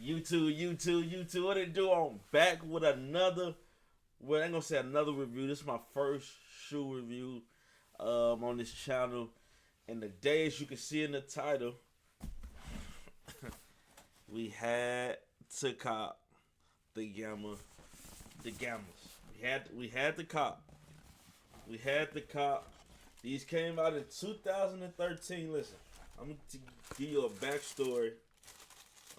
YouTube. What it do? I'm back with another. Well, I ain't gonna say another review. This is my first shoe review on this channel. And today, as you can see in the title, we had to cop the Gamma, the Gammas. We had the cop. We had the cop. These came out in 2013. Listen, I'm gonna give you a backstory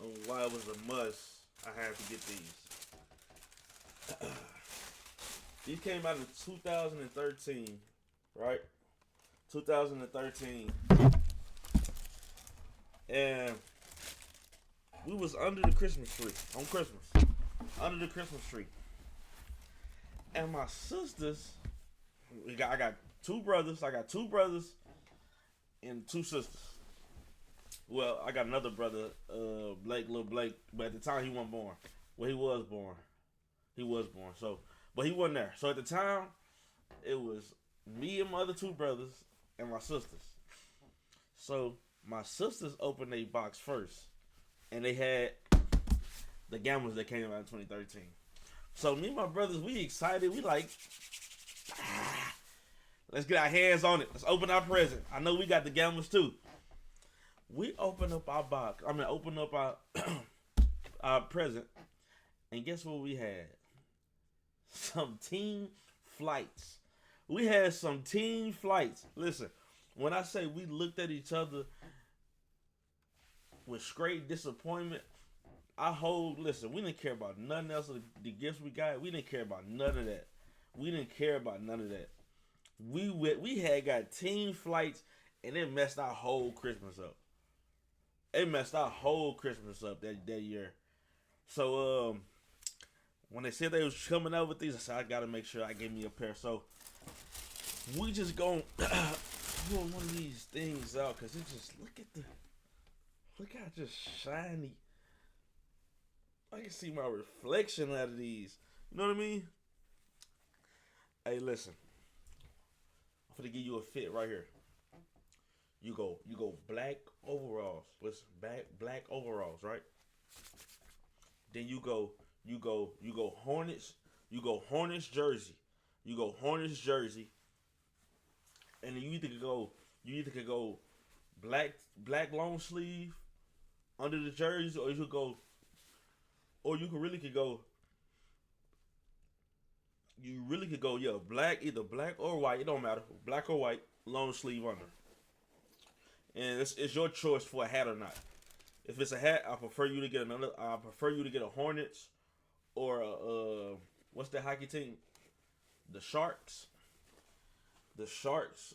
on why it was a must. I had to get these. These came out in 2013, right? 2013, and we was under the Christmas tree on Christmas, under the Christmas tree, and my sisters. I got two brothers. I got two brothers and two sisters. Well, I got another brother, Blake, little Blake, but at the time he wasn't born. Well, he was born. He was born. So, but he wasn't there. So at the time, it was me and my other two brothers and my sisters. So my sisters opened a box first, and they had the Gammas that came out in 2013. So me and my brothers, we excited. We like, let's get our hands on it. Let's open our present. I know we got the Gammas too. We open up our box. Open up our our present, and guess what we had? Some team flights. We had some team flights. Listen, when I say we looked at each other with straight disappointment, listen, we didn't care about nothing else of the gifts we got. We didn't care about none of that. We didn't care about none of that. We had got team flights, and it messed our whole Christmas up. It messed our whole Christmas up that year. So when they said they was coming out with these, I said I gotta make sure I get me a pair. So we just gonna pull one of these things out, cause it just look how just shiny. I can see my reflection out of these. You know what I mean? Hey, listen. I'm gonna give you a fit right here. You go black overalls. Listen, black overalls, right? Then you go Hornets. You go Hornets jersey. You go Hornets jersey. And then you either could go black long sleeve under the jersey, or you could really could go. You really could go, yeah, either black or white. It don't matter, black or white, long sleeve under. And it's your choice for a hat or not. If it's a hat, I prefer you to get another. I prefer you to get a Hornets or what's that hockey team? The Sharks. The Sharks.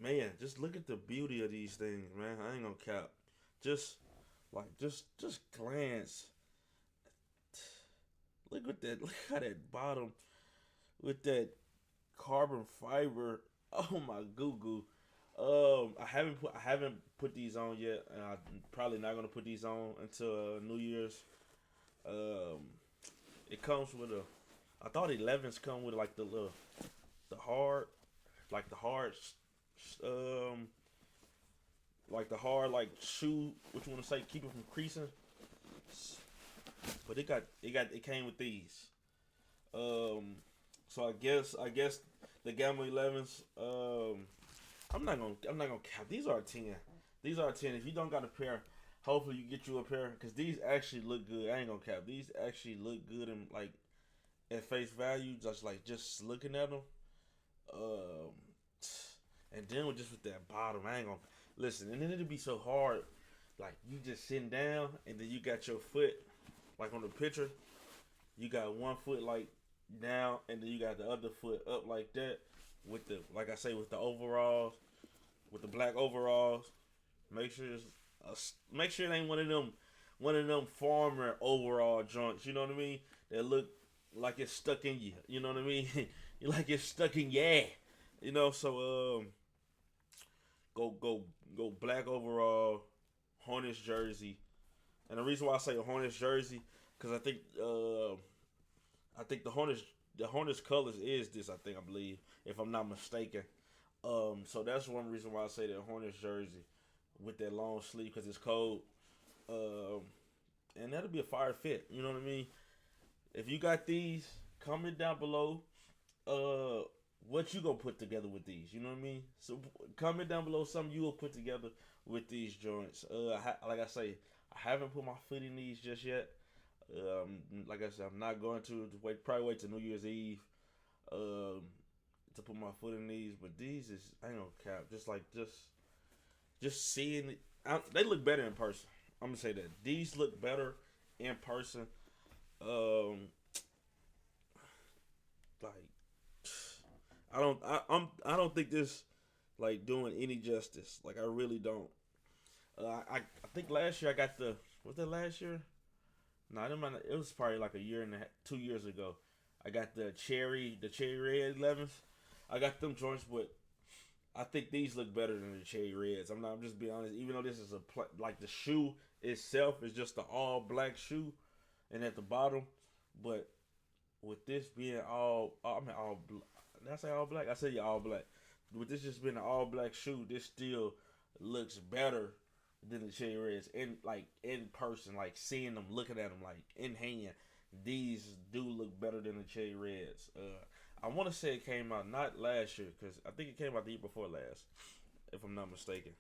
Man, just look at the beauty of these things, man. I ain't gonna cap. Just glance. Look at that. Look at that bottom with that carbon fiber. Oh my goo goo. I haven't put these on yet, and I'm probably not gonna put these on until New Year's. It comes with I thought 11s come with like the hard, like the hard, um, like the hard like shoe. What you want to say? Keep it from creasing. But it came with these. So I guess the Gamma 11s. I'm not gonna cap. These are a 10. These are a 10. If you don't got a pair, hopefully you get you a pair, because these actually look good. I ain't gonna cap. These actually look good and like at face value, just looking at them. Um, and then with that bottom, I ain't gonna listen. And then it'll be so hard, like you just sitting down, and then you got your foot like on the picture. You got one foot like down, and then you got the other foot up like that. With the, like I say, with the overalls, with the black overalls. Make sure it ain't one of them farmer overall joints. You know what I mean? That look like it's stuck in you. You know what I mean? You like it's stuck in yeah. You know, so go black overall, Hornets jersey, and the reason why I say a Hornets jersey, because I think the Hornets colors is this. I believe, if I'm not mistaken. So that's one reason why I say the Hornets jersey with that long sleeve, because it's cold. and that'll be a fire fit. You know what I mean? If you got these, comment down below. What you gonna put together with these? You know what I mean? So comment down below something you will put together with these joints. Like I say, I haven't put my foot in these just yet. Like I said, I'm not going to probably wait till New Year's Eve. To put my foot in these, but these is I ain't gonna cap. Just seeing it, they look better in person. I'm gonna say that these look better in person. Um, like I don't think this like doing any justice. Like I really don't. I think last year I got was that last year? No, it was probably like a year and a half, 2 years ago. I got the cherry red 11s. I got them joints, but I think these look better than the cherry reds. I'm just being honest. Even though this is like the shoe itself is just the all black shoe, and at the bottom, but with this being I mean all, did I say all black? I said yeah, all black. With this just being an all black shoe, this still looks better than the cherry reds in person, like seeing them, looking at them, like in hand. These do look better than the cherry reds. I want to say it came out not last year because I think it came out the year before last, if I'm not mistaken.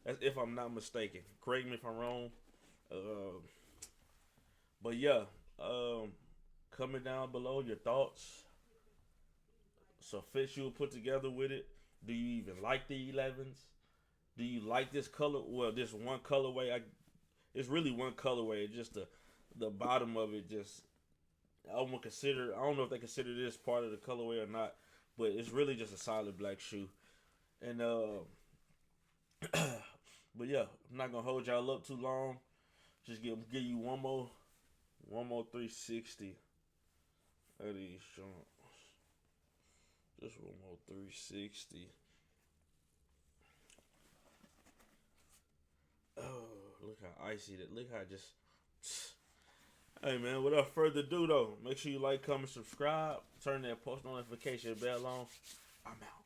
If I'm not mistaken. Correct me if I'm wrong. Uh, but yeah, comment down below your thoughts. So fits you put together with it. Do you even like the 11s? Do you like this color? Well, this one colorway. It's really one colorway. It's just the bottom of it. Just I don't consider. I don't know if they consider this part of the colorway or not. But it's really just a solid black shoe. And but yeah, I'm not gonna hold y'all up too long. Just give you one more 360 of these joints. Just one more 360. Oh, look how icy that. Look how just. Hey man, without further ado though, make sure you like, comment, subscribe, turn that post notification bell on. I'm out.